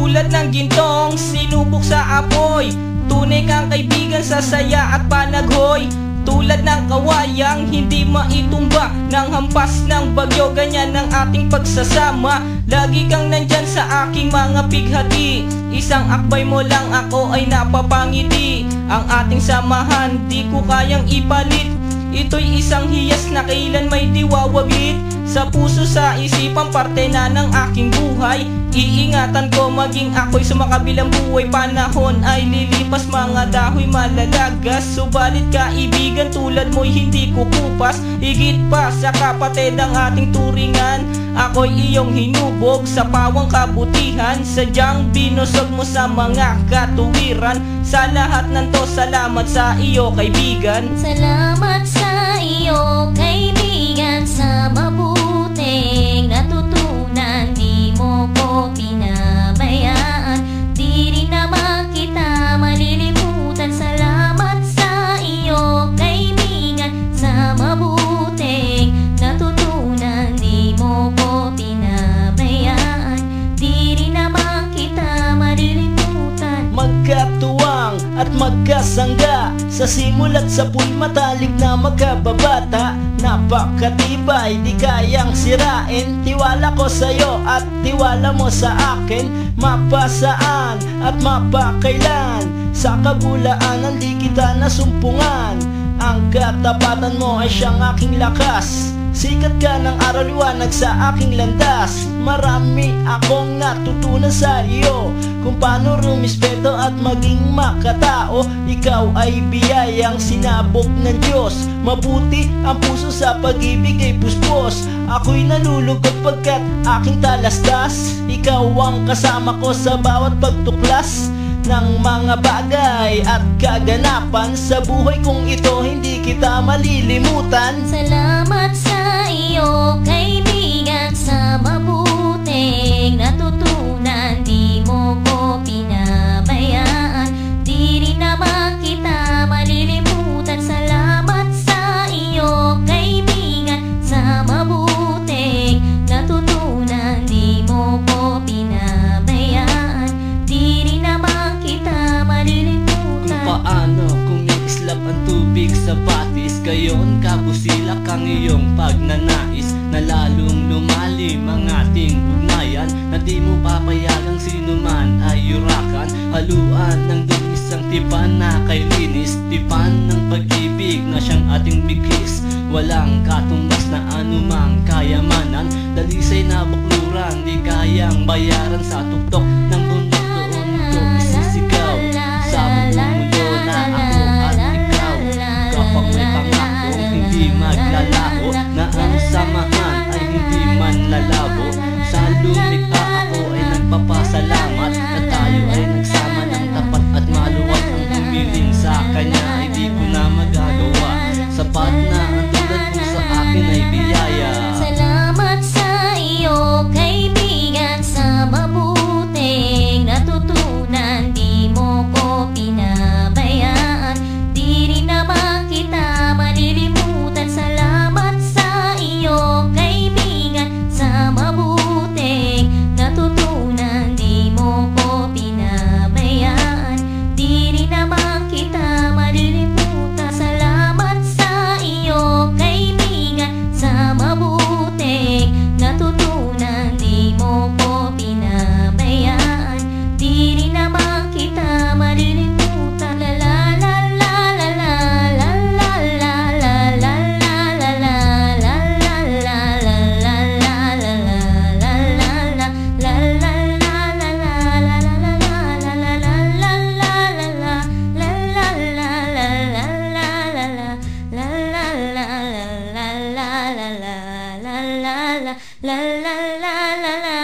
Tulad ng gintong sinubok sa apoy, tunay kang kaibigan sa saya at panaghoy. Tulad ng kawayang hindi maitumba ng hampas ng bagyo, ganyan ang ating pagsasama. Lagi kang nandyan sa aking mga pighati, isang akbay mo lang ako ay napapangiti. Ang ating samahan di ko kayang ipalit, ito'y isang hiyas na kailan may diwawaglit. Sa puso, sa isipan, parte na ng aking buhay. Iingatan ko maging ako'y sumakabilang buhay. Panahon ay lilipas, mga dahoy malalagas, subalit kaibigan tulad mo'y hindi kukupas. Higit pa sa kapatid ang ating turingan, ako'y iyong hinubog sa pawang kabutihan. Sadyang binusog mo sa mga katuwiran. Sa lahat ng to, salamat sa iyo kaibigan. Salamat sa iyo kaibigan, sa mabuting natutunan. Di mo ko pinabayaan, di rin naman kita malilimutan. Salamat sa iyo kaibigan, sa mabuting natutunan. Di mo ko pinabayaan, di rin naman kita malilimutan. Magkatuwang at magkasangga, sa simulat sa pool matalik na magkababata. Napakatibay, di kayang sirain, tiwala ko sa'yo at tiwala mo sa akin. Mapasaan at mapakailan, sa kabulaanan di kita nasumpungan. Ang katapatan mo ay siyang aking lakas, sikat ka ng araw liwanag sa aking landas. Marami akong natutunan sa iyo, kung paano rumispeto at maging makatao. Ikaw ay biyayang sinabok ng Diyos, mabuti ang puso sa pag-ibig ay puspos. Ako'y nalulungkot pagkat aking talastas, ikaw ang kasama ko sa bawat pagtuklas ng mga bagay at kaganapan. Sa buhay kong ito hindi kita malilimutan. Salamat sa iyo kaibigan, sa mabuting natutunan. Di mo ko pinabayaan, di rin naman kita malilimutan. Salamat sa iyo kaibigan, sa mabuting natutunan. Di mo ko pinabayaan, di rin naman kita malilimutan. Kung paano kumikislap ang tubig sa batis, gayon kabusilak ang iyong pagnanais, na lalong lumalim ang ating ugnayan. Na di mo papayagang sino man ay yurakan, haluan ng dungis ang tipan na kay linis. Tipan ng pag-ibig na siyang ating bigkis, walang katumbas na anumang kayamanan. Dalisay na bakluran, di kayang bayaran. Sa tuktok ng bundok doon ko isisigaw, sa bumulo na ako at ikaw. Kapag may pangakong hindi maglalaho, na ang samahan ay hindi man lalabo. Sa lumikha ako ay nagpapasalamat, na tayo ay nagsama ng tapat at maluwag. Ang humiling sa kanya ay di ko na magagawa, sapat na ang tulad mo sa akin ay biyaya. Salamat sa iyo kaibigan, sa mabuting natutunan. Di mo ko pinabayaan, di rin naman kita malilimutan. Salamat sa iyo kaibigan, sa mabuting natutunan. Di mo ko pinabayaan, di rin naman kita malilimutan. Salamat sa iyo kaibigan, sa mabuting natutunan. Di mo ko pinabayaan, di rin naman kita malilimutan. La la la la la la la la la la la la la la la la la la la